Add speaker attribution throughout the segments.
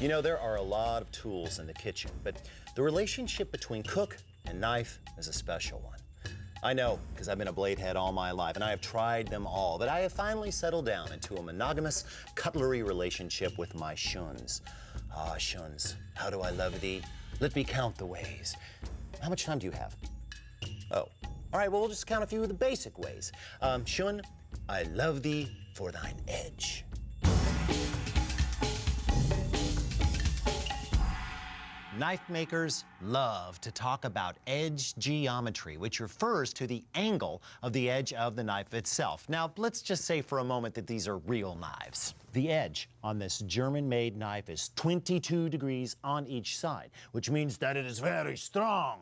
Speaker 1: You know, there are a lot of tools in the kitchen, but the relationship between cook and knife is a special one. I know, because I've been a blade head all my life, and I have tried them all, but I have finally settled down into a monogamous cutlery relationship with my Shuns. Ah, Shuns, how do I love thee? Let me count the ways. How much time do you have? Oh, all right, well, we'll just count a few of the basic ways. Shun, I love thee for thine edge. Knife makers love to talk about edge geometry, which refers to the angle of the edge of the knife itself. Now, let's just say for a moment that these are real knives. The edge on this German-made knife is 22 degrees on each side, which means that it is very strong.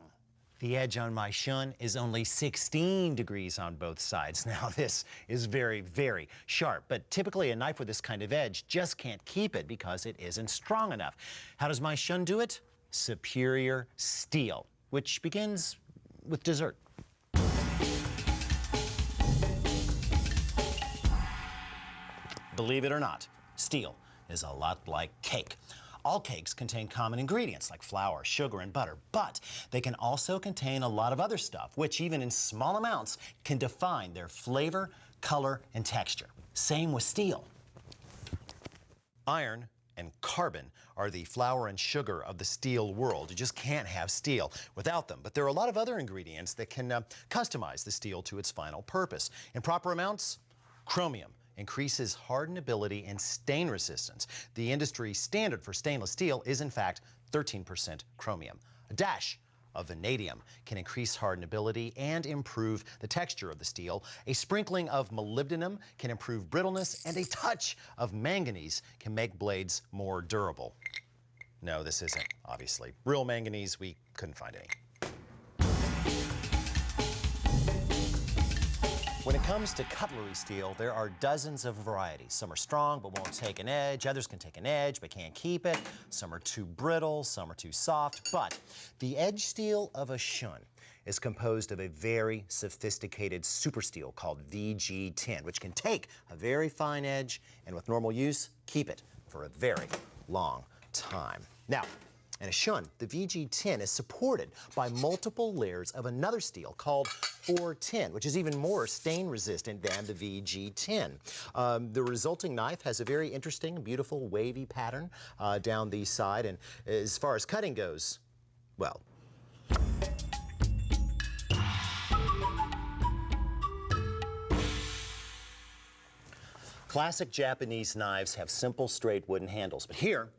Speaker 1: The edge on my Shun is only 16 degrees on both sides. Now, this is very, very sharp, but typically a knife with this kind of edge just can't keep it because it isn't strong enough. How does my Shun do it? Superior steel, which begins with dessert. Believe it or not, steel is a lot like cake. All cakes contain common ingredients like flour, sugar, and butter, but they can also contain a lot of other stuff, which even in small amounts can define their flavor, color, and texture. Same with steel. Iron and carbon are the flour and sugar of the steel world. You just can't have steel without them. But there are a lot of other ingredients that can customize the steel to its final purpose. In proper amounts, chromium increases hardenability and stain resistance. The industry standard for stainless steel is in fact 13% chromium. A dash of vanadium can increase hardenability and improve the texture of the steel. A sprinkling of molybdenum can improve brittleness, and a touch of manganese can make blades more durable. No, this isn't, obviously. Real manganese, we couldn't find any. When it comes to cutlery steel, there are dozens of varieties. Some are strong but won't take an edge. Others can take an edge but can't keep it. Some are too brittle, some are too soft. But the edge steel of a Shun is composed of a very sophisticated super steel called VG10, which can take a very fine edge and with normal use, keep it for a very long time. Now, in a Shun, the VG10 is supported by multiple layers of another steel called 410, which is even more stain resistant than the VG10. The resulting knife has a very interesting, beautiful, wavy pattern down the side, and as far as cutting goes, well, classic Japanese knives have simple, straight wooden handles, but here,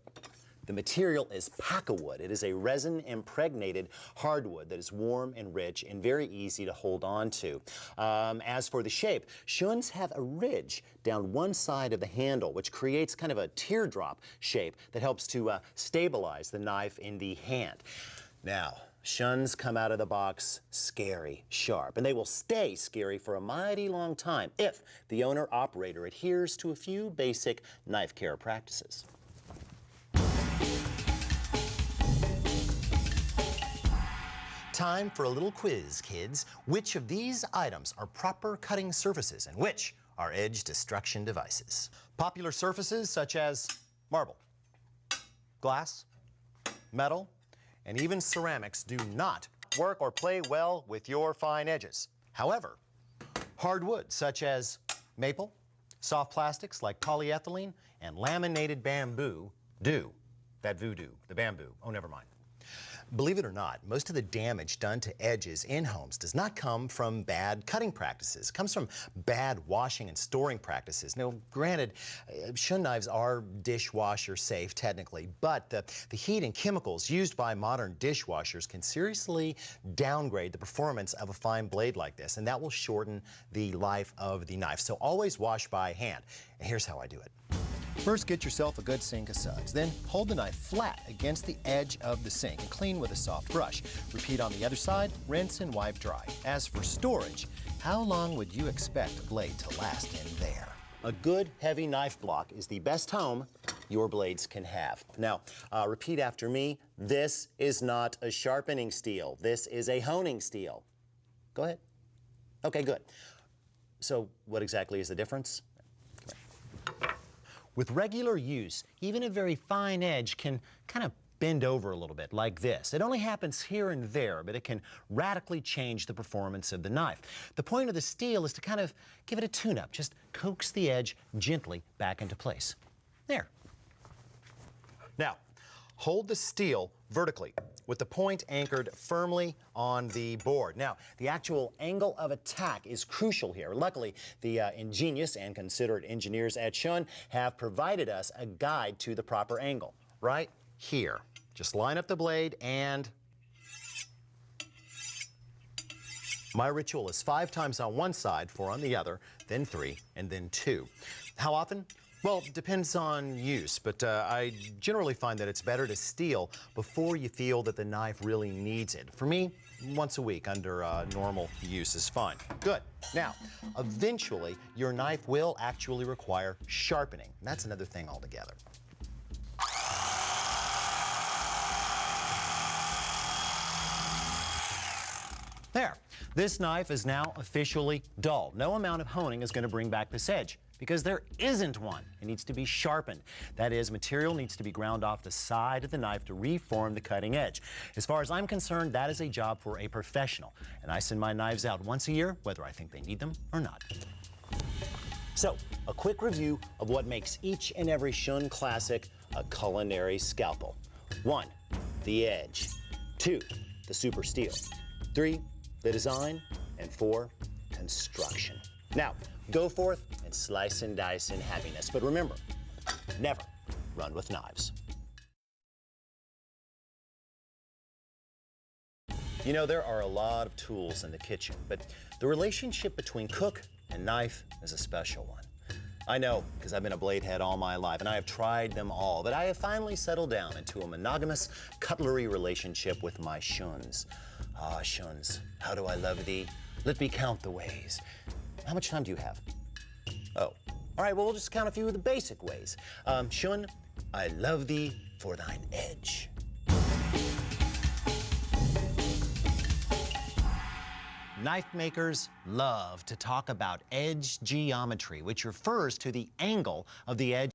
Speaker 1: the material is pacawood. It is a resin-impregnated hardwood that is warm and rich and very easy to hold on to. As for the shape, Shuns have a ridge down one side of the handle, which creates kind of a teardrop shape that helps to stabilize the knife in the hand. Now, Shuns come out of the box scary, sharp, and they will stay scary for a mighty long time if the owner-operator adheres to a few basic knife care practices. Time for a little quiz, kids. Which of these items are proper cutting surfaces and which are edge destruction devices? Popular surfaces such as marble, glass, metal, and even ceramics do not work or play well with your fine edges. However, hardwood such as maple, soft plastics like polyethylene, and laminated bamboo do. That voodoo, the bamboo. Oh, never mind. Believe it or not, most of the damage done to edges in homes does not come from bad cutting practices. It comes from bad washing and storing practices. Now, granted, Shun knives are dishwasher safe technically, but the heat and chemicals used by modern dishwashers can seriously downgrade the performance of a fine blade like this, and that will shorten the life of the knife. So always wash by hand. And here's how I do it. First, get yourself a good sink of suds. Then hold the knife flat against the edge of the sink and clean with a soft brush. Repeat on the other side, rinse and wipe dry. As for storage, how long would you expect a blade to last in there? A good heavy knife block is the best home your blades can have. Now, repeat after me. This is not a sharpening steel. This is a honing steel. Go ahead. Okay, good. So what exactly is the difference? With regular use, even a very fine edge can kind of bend over a little bit like this. It only happens here and there, but it can radically change the performance of the knife. The point of the steel is to kind of give it a tune-up. Just coax the edge gently back into place. There. Now, hold the steel vertically with the point anchored firmly on the board. Now, the actual angle of attack is crucial here. Luckily, the ingenious and considerate engineers at Shun have provided us a guide to the proper angle. Right here. Just line up the blade and my ritual is 5 times on one side, 4 on the other, then 3, and then 2. How often? Well, it depends on use, but I generally find that it's better to steel before you feel that the knife really needs it. For me, once a week under normal use is fine. Good. Now, eventually, your knife will actually require sharpening. That's another thing altogether. There. This knife is now officially dull. No amount of honing is going to bring back this edge because there isn't one. It needs to be sharpened. That is, material needs to be ground off the side of the knife to reform the cutting edge. As far as I'm concerned, that is a job for a professional. And I send my knives out once a year, whether I think they need them or not. So, a quick review of what makes each and every Shun classic a culinary scalpel. 1, the edge. 2, the super steel. 3, the design, and 4, construction. Now, go forth and slice and dice in happiness. But remember, never run with knives. You know, there are a lot of tools in the kitchen, but the relationship between cook and knife is a special one. I know, because I've been a blade head all my life, and I have tried them all, but I have finally settled down into a monogamous cutlery relationship with my Shuns. Ah, Shuns, how do I love thee? Let me count the ways. How much time do you have? Oh, all right, well, we'll just count a few of the basic ways. Shun, I love thee for thine edge. Knife makers love to talk about edge geometry, which refers to the angle of the edge